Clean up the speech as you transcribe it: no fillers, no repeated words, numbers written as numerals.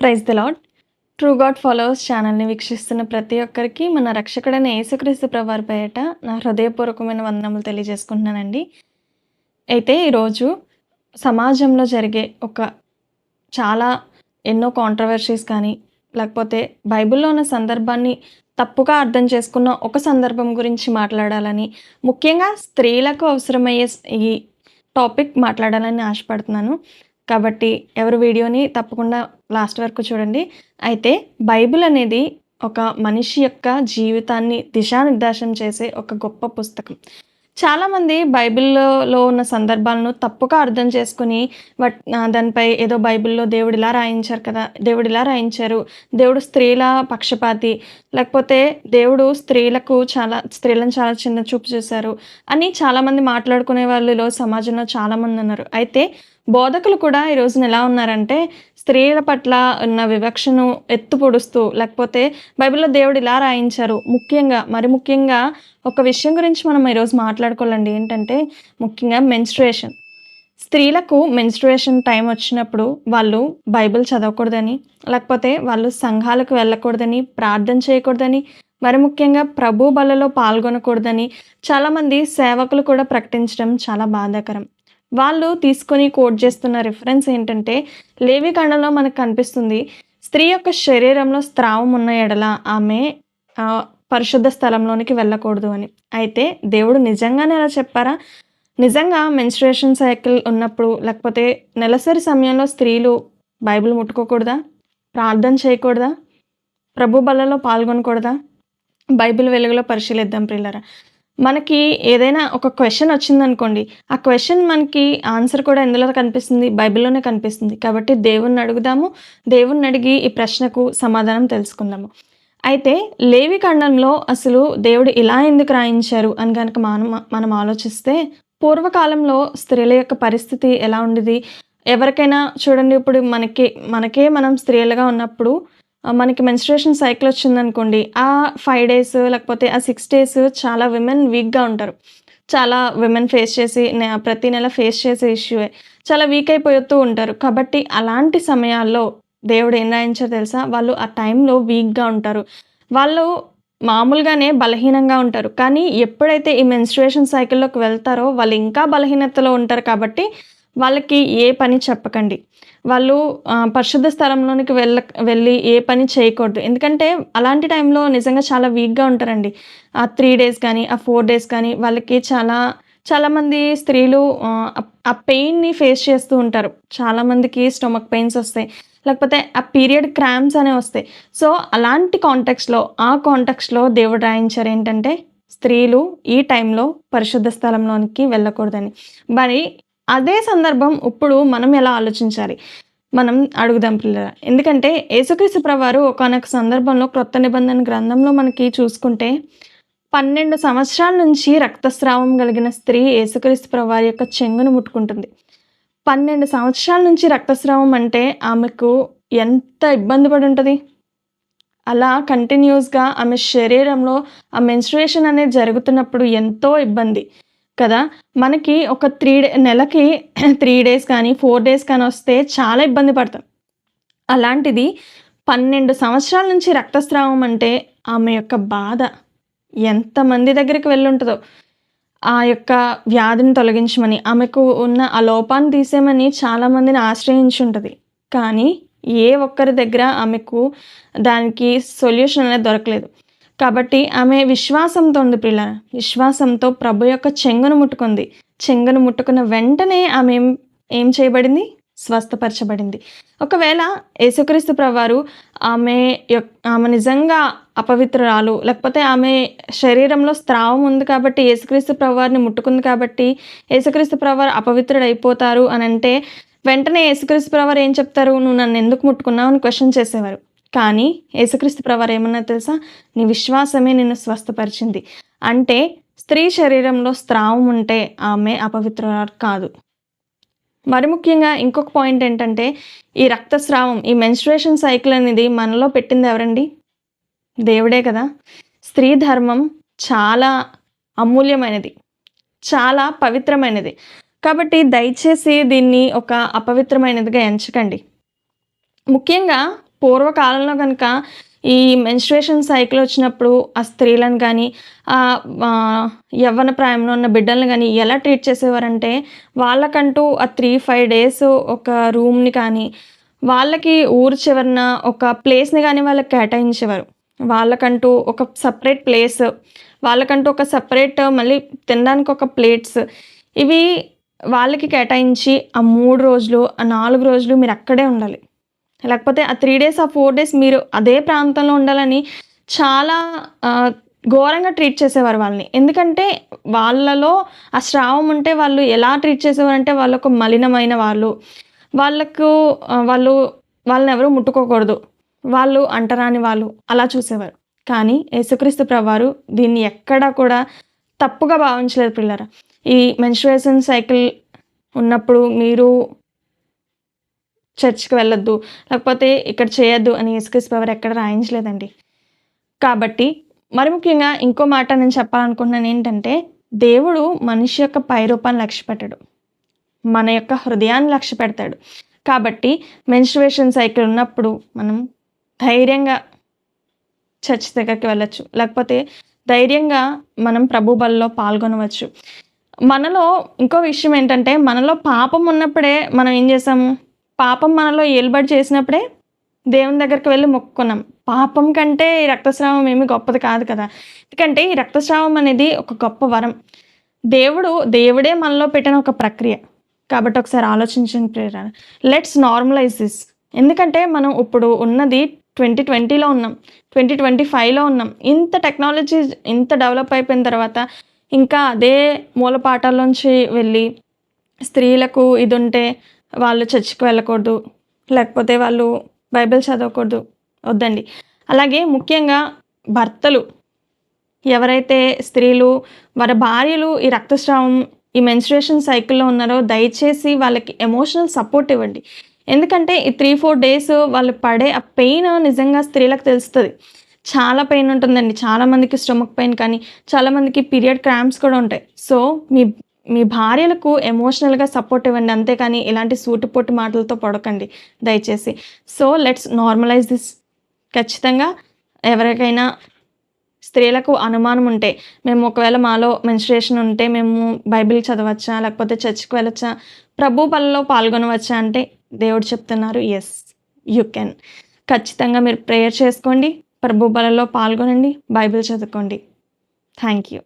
Praise the lord. True god followers ఛానల్ని వీక్షిస్తున్న ప్రతి ఒక్కరికి మన రక్షకుడైన యేసుక్రీస్తు ప్రభువారి పేరిట నా హృదయపూర్వకమైన వందనములు తెలియజేసుకుంటున్నానండి. అయితే ఈరోజు సమాజంలో జరిగే చాలా ఎన్నో కాంట్రవర్సీస్ కానీ, లేకపోతే బైబిల్‌లో ఉన్న సందర్భాన్ని తప్పుగా అర్థం చేసుకున్న ఒక సందర్భం గురించి మాట్లాడాలని, ముఖ్యంగా స్త్రీలకు అవసరమయ్యే ఈ టాపిక్ మాట్లాడాలని ఆశపడుతున్నాను. కాబట్టి ఎవరు వీడియోని తప్పకుండా లాస్ట్ వరకు చూడండి. అయితే బైబిల్ అనేది ఒక మనిషి యొక్క జీవితాన్ని దిశానిర్దేశం చేసే ఒక గొప్ప పుస్తకం. చాలామంది బైబిల్‌లో ఉన్న సందర్భాలను తప్పుగా అర్థం చేసుకొని దానిపై ఏదో బైబిల్‌లో దేవుడు ఇలా రాయించారు కదా! దేవుడు ఇలా రాయించారు. దేవుడు స్త్రీల పక్షపాతి, లేకపోతే దేవుడు స్త్రీలను చాలా చిన్న చూపు చూశారు అని చాలామంది మాట్లాడుకునే వాళ్ళు ఈరోజు సమాజంలో చాలామంది ఉన్నారు. అయితే బోధకులు కూడా ఈ రోజున ఎలా ఉన్నారంటే స్త్రీల పట్ల ఉన్న వివక్షను ఎత్తు పొడుస్తూ, లేకపోతే బైబిల్‌లో దేవుడు ఇలా రాయించారు. మరి ముఖ్యంగా ఒక విషయం గురించి మనం ఈరోజు మాట్లాడుకోవాలండి. ఏంటంటే ముఖ్యంగా మెన్స్ట్రుయేషన్. స్త్రీలకు మెన్స్ట్రుయేషన్ టైం వచ్చినప్పుడు వాళ్ళు బైబిల్ చదవకూడదని, లేకపోతే వాళ్ళు సంఘాలకు వెళ్ళకూడదని, ప్రార్థన చేయకూడదని, మరి ముఖ్యంగా ప్రభు బలలో పాల్గొనకూడదని చాలామంది సేవకులు కూడా ప్రకటించడం చాలా బాధాకరం. వాళ్ళు తీసుకొని కోట్ చేస్తున్న రిఫరెన్స్ ఏంటంటే లేవికాండంలో మనకు కనిపిస్తుంది. స్త్రీ యొక్క శరీరంలో స్రావం ఉన్న ఎడల ఆమె పరిశుద్ధ స్థలంలోనికి వెళ్ళకూడదు అని. అయితే దేవుడు నిజంగానే అలా చెప్పారా? నిజంగా మెన్స్ట్రుయేషన్ సైకిల్ ఉన్నప్పుడు, లేకపోతే నెలసరి సమయంలో స్త్రీలు బైబిల్ ముట్టుకోకూడదా? ప్రార్థన చేయకూడదా? ప్రభు బలలో పాల్గొనకూడదా? బైబిల్ వెలుగులో పరిశీలిద్దాం ప్రియులారా. మనకి ఏదైనా ఒక క్వెషన్ వచ్చిందనుకోండి, ఆ క్వెషన్ మనకి ఆన్సర్ కూడా ఎందులో కనిపిస్తుంది? బైబిల్‌లోనే కనిపిస్తుంది. కాబట్టి దేవుణ్ణి అడుగుదాము. దేవుణ్ణి అడిగి ఈ ప్రశ్నకు సమాధానం తెలుసుకుందాము. అయితే లేవికాండంలో అసలు దేవుడు ఇలా ఎందుకు రాయించారు అని గనక మనం ఆలోచిస్తే, పూర్వకాలంలో స్త్రీల యొక్క పరిస్థితి ఎలా ఉండేది? ఎవరికైనా చూడండి, ఇప్పుడు మనకే మనం స్త్రీలుగా ఉన్నప్పుడు మనకి మెన్స్ట్రుయేషన్ సైకిల్ వచ్చిందనుకోండి, ఆ 5 డేస్ లేకపోతే ఆ 6 డేస్ చాలా విమెన్ వీక్‌గా ఉంటారు. చాలా విమెన్ ప్రతి నెల ఫేస్ చేసే ఇష్యూయే. చాలా వీక్ అయిపోతూ ఉంటారు. కాబట్టి అలాంటి సమయాల్లో దేవుడు ఏం రాయించారో తెలుసా? వాళ్ళు ఆ టైంలో వీక్‌గా ఉంటారు. వాళ్ళు మామూలుగానే బలహీనంగా ఉంటారు. కానీ ఎప్పుడైతే ఈ మెన్స్ట్రుయేషన్ సైకిల్‌లోకి వెళ్తారో వాళ్ళు ఇంకా బలహీనతలో ఉంటారు. కాబట్టి వాళ్ళకి ఏ పని చెప్పకండి. వాళ్ళు పరిశుద్ధ స్థలంలోనికి వెళ్ళి ఏ పని చేయకూడదు. ఎందుకంటే అలాంటి టైంలో నిజంగా చాలా వీక్‌గా ఉంటారండి. ఆ 3 డేస్ కానీ, ఆ 4 డేస్ కానీ వాళ్ళకి చాలామంది స్త్రీలు ఆ పెయిన్‌ని ఫేస్ చేస్తూ ఉంటారు. చాలామందికి స్టొమక్ పెయిన్స్ వస్తాయి. లేకపోతే ఆ పీరియడ్ క్రాంప్స్ అనేవి వస్తాయి. సో, అలాంటి కాంటెక్స్ట్‌లో దేవుడు రాయించారు ఏంటంటే స్త్రీలు ఈ టైంలో పరిశుద్ధ స్థలంలోనికి వెళ్ళకూడదని. మరి అదే సందర్భం ఇప్పుడు మనం ఎలా ఆలోచించాలి? మనం అడుగుదాం పిల్లరా. ఎందుకంటే యేసుక్రీస్తు ప్రభువారు ఒకానొక సందర్భంలో క్రొత్త నిబంధన గ్రంథంలో మనకి చూసుకుంటే 12 సంవత్సరాల నుంచి రక్తస్రావం కలిగిన స్త్రీ యేసుక్రీస్తు ప్రభువారి యొక్క చెంగును ముట్టుకుంటుంది. 12 సంవత్సరాల నుంచి రక్తస్రావం అంటే ఆమెకు ఎంత ఇబ్బంది పడి ఉంటుంది? అలా కంటిన్యూస్‌గా ఆమె శరీరంలో ఆ మెన్స్ట్రుయేషన్ అనేది జరుగుతున్నప్పుడు ఎంతో ఇబ్బంది కదా! మనకి ఒక నెలకి 3 డేస్ కానీ, 4 డేస్ కానీ వస్తే చాలా ఇబ్బంది పడతాం. అలాంటిది 12 సంవత్సరాల నుంచి రక్తస్రావం అంటే ఆమె యొక్క బాధ ఎంతమంది దగ్గరికి వెళ్ళుంటదో. ఆ యొక్క వ్యాధిని తొలగించమని, ఆమెకు ఉన్న ఆ లోపాన్ని తీసేయమని చాలామందిని ఆశ్రయించుంటది. కానీ ఏ ఒక్కరి దగ్గర ఆమెకు దానికి సొల్యూషన్ అనేది దొరకలేదు. కాబట్టి ఆమె విశ్వాసంతో ఉంది ప్రియులారా. విశ్వాసంతో ప్రభు యొక్క చెంగును ముట్టుకుంది. చెంగును ముట్టుకున్న వెంటనే ఆమె ఏం చేయబడింది? స్వస్థపరచబడింది. ఒకవేళ యేసుక్రీస్తు ప్రభువారు ఆమె నిజంగా అపవిత్రురాలు, లేకపోతే ఆమె శరీరంలో స్రావం ఉంది కాబట్టి యేసుక్రీస్తు ప్రభువారిని ముట్టుకుంది కాబట్టి యేసుక్రీస్తు ప్రభువారు అపవిత్రుడైపోతారు అనంటే వెంటనే యేసుక్రీస్తు ప్రభువారు ఏం చెప్తారు? నువ్వు నన్ను ఎందుకు ముట్టుకున్నావు అని క్వెషన్ చేసేవారు. కానీ యేసుక్రీస్తు ప్రభువారు ఏమన్నారో తెలుసా? నీ విశ్వాసమే నిన్ను స్వస్థపరిచింది. అంటే స్త్రీ శరీరంలో స్రావం ఉంటే ఆమె అపవిత్రురాలు కాదు. మరి ముఖ్యంగా ఇంకొక పాయింట్ ఏంటంటే ఈ రక్తస్రావం, ఈ మెన్స్ట్రుయేషన్ సైకిల్ అనేది మనలో పెట్టింది ఎవరండి? దేవుడే కదా! స్త్రీ ధర్మం చాలా అమూల్యమైనది. చాలా పవిత్రమైనది. కాబట్టి దయచేసి దీన్ని ఒక అపవిత్రమైనదిగా ఎంచకండి. ముఖ్యంగా పూర్వకాలంలో కనుక ఈ మెన్స్ట్రుయేషన్ సైకిల్ వచ్చినప్పుడు ఆ స్త్రీలను కానీ యవ్వన ప్రాయంలో ఉన్న బిడ్డలను కానీ ఎలా ట్రీట్ చేసేవారంటే, వాళ్ళకంటూ ఆ 3-5 డేస్ ఒక రూమ్ని కానీ, వాళ్ళకి ఊరు చివరన ఒక ప్లేస్ని కానీ వాళ్ళకి కేటాయించేవారు. వాళ్ళకంటూ ఒక సపరేట్ ప్లేస్, వాళ్ళకంటూ ఒక సపరేట్ మళ్ళీ తినడానికి ఒక ప్లేట్స్, ఇవి వాళ్ళకి కేటాయించి ఆ 3 రోజులు, ఆ 4 రోజులు మీరు అక్కడే ఉండాలి. లేకపోతే ఆ 3 డేస్, ఆ 4 డేస్ మీరు అదే ప్రాంతంలో ఉండాలని చాలా ఘోరంగా ట్రీట్ చేసేవారు వాళ్ళని. ఎందుకంటే వాళ్ళలో ఆ స్రావం ఉంటే వాళ్ళు ఎలా ట్రీట్ చేసేవారంటే, వాళ్ళొక మలినమైన వాళ్ళు. వాళ్ళకు వాళ్ళనెవరు ముట్టుకోకూడదు. వాళ్ళు అంటరాని వాళ్ళు అలా చూసేవారు. కానీ యేసుక్రీస్తు ప్రభువారు దీన్ని ఎక్కడా కూడా తప్పుగా భావించలేదు పిల్లరా. ఈ మెన్స్ట్రుయేషన్ సైకిల్ ఉన్నప్పుడు మీరు చర్చ్‌కి వెళ్ళొద్దు, లేకపోతే ఇక్కడ చేయొద్దు అని యేసుక్రీస్తు ప్రభువారు ఎక్కడ రాయించలేదండి. కాబట్టి మరి ముఖ్యంగా ఇంకో మాట నేను చెప్పాలనుకుంటున్నాను ఏంటంటే, దేవుడు మనిషి యొక్క పైరూపాన్ని లక్ష్యపెట్టడు. మన యొక్క హృదయాన్ని లక్ష్యపెడతాడు. కాబట్టి మెన్స్ట్రుయేషన్ సైకిల్ ఉన్నప్పుడు మనం ధైర్యంగా చర్చ్ దగ్గరికి వెళ్ళొచ్చు. లేకపోతే ధైర్యంగా మనం ప్రభు బలిలో పాల్గొనవచ్చు. మనలో ఇంకో విషయం ఏంటంటే, మనలో పాపం ఉన్నప్పుడే మనం ఏం చేసాము? పాపం మనలో ఏలుబడి చేసినప్పుడే దేవుని దగ్గరికి వెళ్ళి మొక్కుకున్నాం. పాపం కంటే ఈ రక్తస్రావం ఏమి గొప్పది కాదు కదా! ఎందుకంటే ఈ రక్తస్రావం అనేది ఒక గొప్ప వరం. దేవుడే మనలో పెట్టిన ఒక ప్రక్రియ. కాబట్టి ఒకసారి ఆలోచించండి ప్రియులారా. Let's normalise this. ఎందుకంటే మనం ఇప్పుడు ఉన్నది 2020లో ఉన్నాం. 2025లో ఉన్నాం. ఇంత టెక్నాలజీ ఇంత డెవలప్ అయిపోయిన తర్వాత ఇంకా అదే మూలపాఠాల్లోంచి వెళ్ళి స్త్రీలకు ఇదుంటే వాళ్ళు చర్చ్‌కి వెళ్ళకూడదు, లేకపోతే వాళ్ళు బైబిల్ చదవకూడదు, వద్దండి. అలాగే ముఖ్యంగా భర్తలు ఎవరైతే స్త్రీలు వారి భార్యలు ఈ రక్తస్రావం, ఈ మెన్స్ట్రుయేషన్ సైకిల్‌లో ఉన్నారో దయచేసి వాళ్ళకి ఎమోషనల్ సపోర్ట్ ఇవ్వండి. ఎందుకంటే ఈ 3-4 డేస్ వాళ్ళు పడే ఆ పెయిన్ నిజంగా స్త్రీలకు తెలుస్తది. చాలా పెయిన్ ఉంటుందండి. చాలామందికి స్టొమక్ పెయిన్ కానీ, చాలామందికి పీరియడ్ క్రాంప్స్ కూడా ఉంటాయి. సో, మీ భార్యలకు ఎమోషనల్‌గా సపోర్ట్ ఇవ్వండి. అంతేకాని ఇలాంటి సూటిపోటి మాటలతో పొడకండి దయచేసి. So, let's normalise this. ఖచ్చితంగా ఎవరికైనా స్త్రీలకు అనుమానం ఉంటే, మేము ఒకవేళ మాలో మెన్స్ట్రుయేషన్ ఉంటే మేము బైబిల్ చదవచ్చా? లేకపోతే చర్చ్‌కి వెళ్ళొచ్చా? ప్రభు బలిలో పాల్గొనవచ్చా? అంటే దేవుడు చెప్తున్నారు యెస్, యూ కెన్. ఖచ్చితంగా మీరు ప్రేయర్ చేసుకోండి. ప్రభు బలిలో పాల్గొనండి. బైబిల్ చదువుకోండి. Thank you.